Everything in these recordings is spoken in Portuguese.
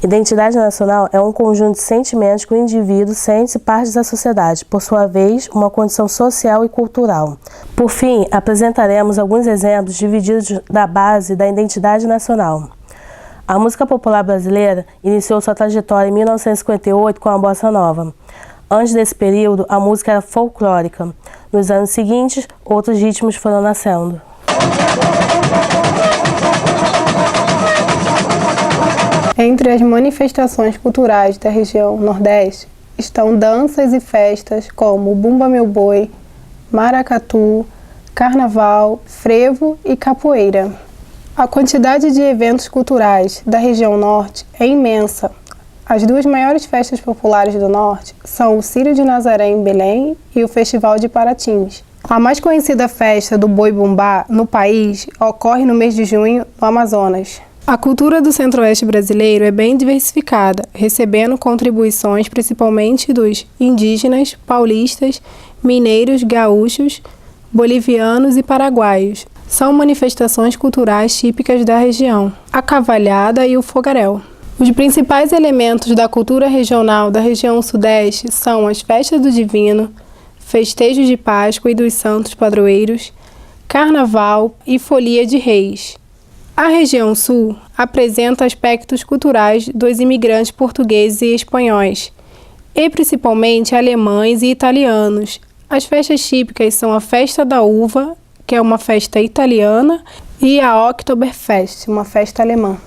Identidade nacional é um conjunto de sentimentos que o indivíduo sente-se parte da sociedade, por sua vez, uma condição social e cultural. Por fim, apresentaremos alguns exemplos divididos da base da identidade nacional. A música popular brasileira iniciou sua trajetória em 1958 com a Bossa Nova. Antes desse período, a música era folclórica. Nos anos seguintes, outros ritmos foram nascendo. Entre as manifestações culturais da região Nordeste estão danças e festas como Bumba Meu Boi, Maracatu, Carnaval, Frevo e Capoeira. A quantidade de eventos culturais da região Norte é imensa. As duas maiores festas populares do Norte são o Círio de Nazaré em Belém e o Festival de Paratins. A mais conhecida festa do Boi Bumbá no país ocorre no mês de junho, no Amazonas. A cultura do centro-oeste brasileiro é bem diversificada, recebendo contribuições principalmente dos indígenas, paulistas, mineiros, gaúchos, bolivianos e paraguaios. São manifestações culturais típicas da região, a cavalhada e o fogaréu. Os principais elementos da cultura regional da região sudeste são as festas do Divino, festejos de Páscoa e dos Santos Padroeiros, Carnaval e Folia de Reis. A região sul apresenta aspectos culturais dos imigrantes portugueses e espanhóis, e principalmente alemães e italianos. As festas típicas são a Festa da Uva, que é uma festa italiana, e a Oktoberfest, uma festa alemã.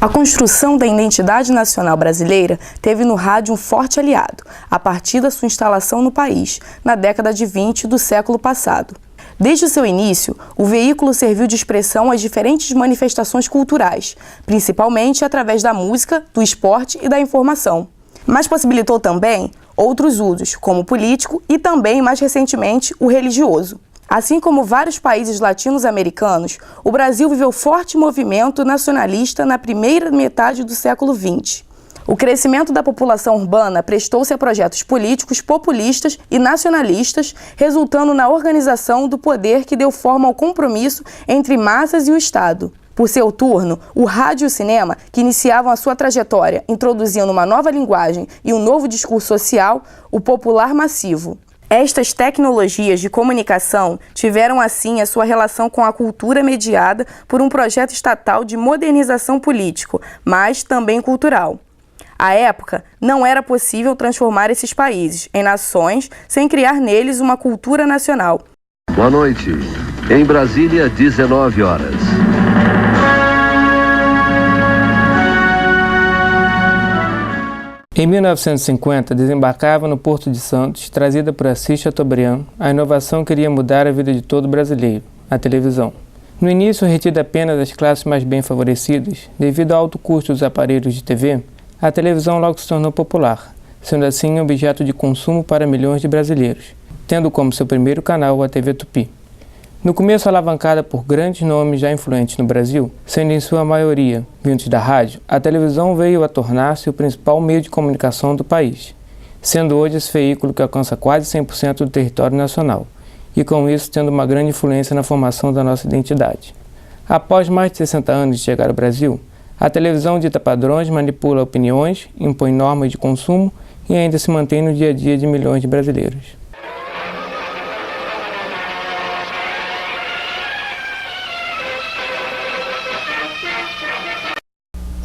A construção da identidade nacional brasileira teve no rádio um forte aliado, a partir da sua instalação no país, na década de 20 do século passado. Desde o seu início, o veículo serviu de expressão às diferentes manifestações culturais, principalmente através da música, do esporte e da informação. Mas possibilitou também outros usos, como o político e também, mais recentemente, o religioso. Assim como vários países latino-americanos, o Brasil viveu forte movimento nacionalista na primeira metade do século XX. O crescimento da população urbana prestou-se a projetos políticos populistas e nacionalistas, resultando na organização do poder que deu forma ao compromisso entre massas e o Estado. Por seu turno, o rádio e o cinema, que iniciavam a sua trajetória introduzindo uma nova linguagem e um novo discurso social, o popular massivo. Estas tecnologias de comunicação tiveram, assim, a sua relação com a cultura mediada por um projeto estatal de modernização político, mas também cultural. À época, não era possível transformar esses países em nações sem criar neles uma cultura nacional. Boa noite. Em Brasília, 19 horas. Em 1950, desembarcava no Porto de Santos, trazida por Assis Chateaubriand, a inovação que iria mudar a vida de todo brasileiro, a televisão. No início, retida apenas das classes mais bem favorecidas, devido ao alto custo dos aparelhos de TV, a televisão logo se tornou popular, sendo assim objeto de consumo para milhões de brasileiros, tendo como seu primeiro canal a TV Tupi. No começo alavancada por grandes nomes já influentes no Brasil, sendo em sua maioria vindos da rádio, a televisão veio a tornar-se o principal meio de comunicação do país, sendo hoje esse veículo que alcança quase 100% do território nacional, e com isso tendo uma grande influência na formação da nossa identidade. Após mais de 60 anos de chegar ao Brasil, a televisão dita padrões, manipula opiniões, impõe normas de consumo e ainda se mantém no dia a dia de milhões de brasileiros.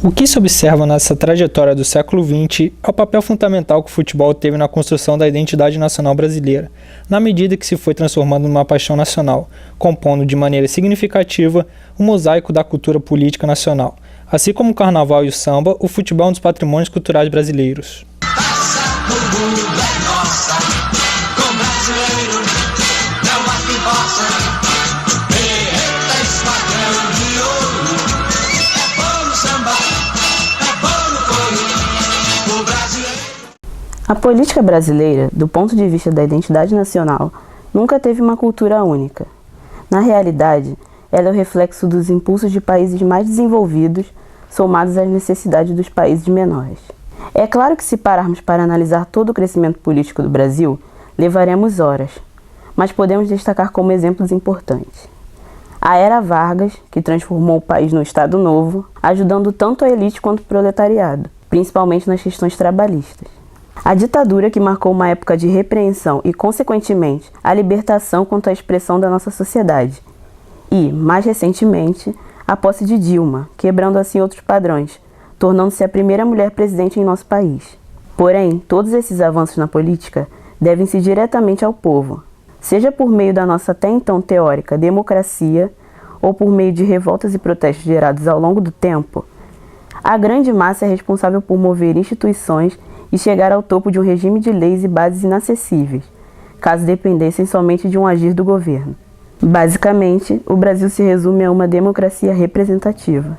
O que se observa nessa trajetória do século XX é o papel fundamental que o futebol teve na construção da identidade nacional brasileira, na medida que se foi transformando numa paixão nacional, compondo de maneira significativa o mosaico da cultura política nacional. Assim como o carnaval e o samba, o futebol é um dos patrimônios culturais brasileiros. A política brasileira, do ponto de vista da identidade nacional, nunca teve uma cultura única. Na realidade, ela é o reflexo dos impulsos de países mais desenvolvidos, somados às necessidades dos países menores. É claro que se pararmos para analisar todo o crescimento político do Brasil, levaremos horas, mas podemos destacar como exemplos importantes. A Era Vargas, que transformou o país num Estado novo, ajudando tanto a elite quanto o proletariado, principalmente nas questões trabalhistas. A ditadura, que marcou uma época de repreensão e, consequentemente, a libertação quanto à expressão da nossa sociedade. E, mais recentemente, a posse de Dilma, quebrando assim outros padrões, tornando-se a primeira mulher presidente em nosso país. Porém, todos esses avanços na política devem-se diretamente ao povo, seja por meio da nossa até então teórica democracia ou por meio de revoltas e protestos gerados ao longo do tempo. A grande massa é responsável por mover instituições e chegar ao topo de um regime de leis e bases inacessíveis, caso dependessem somente de um agir do governo. Basicamente, o Brasil se resume a uma democracia representativa.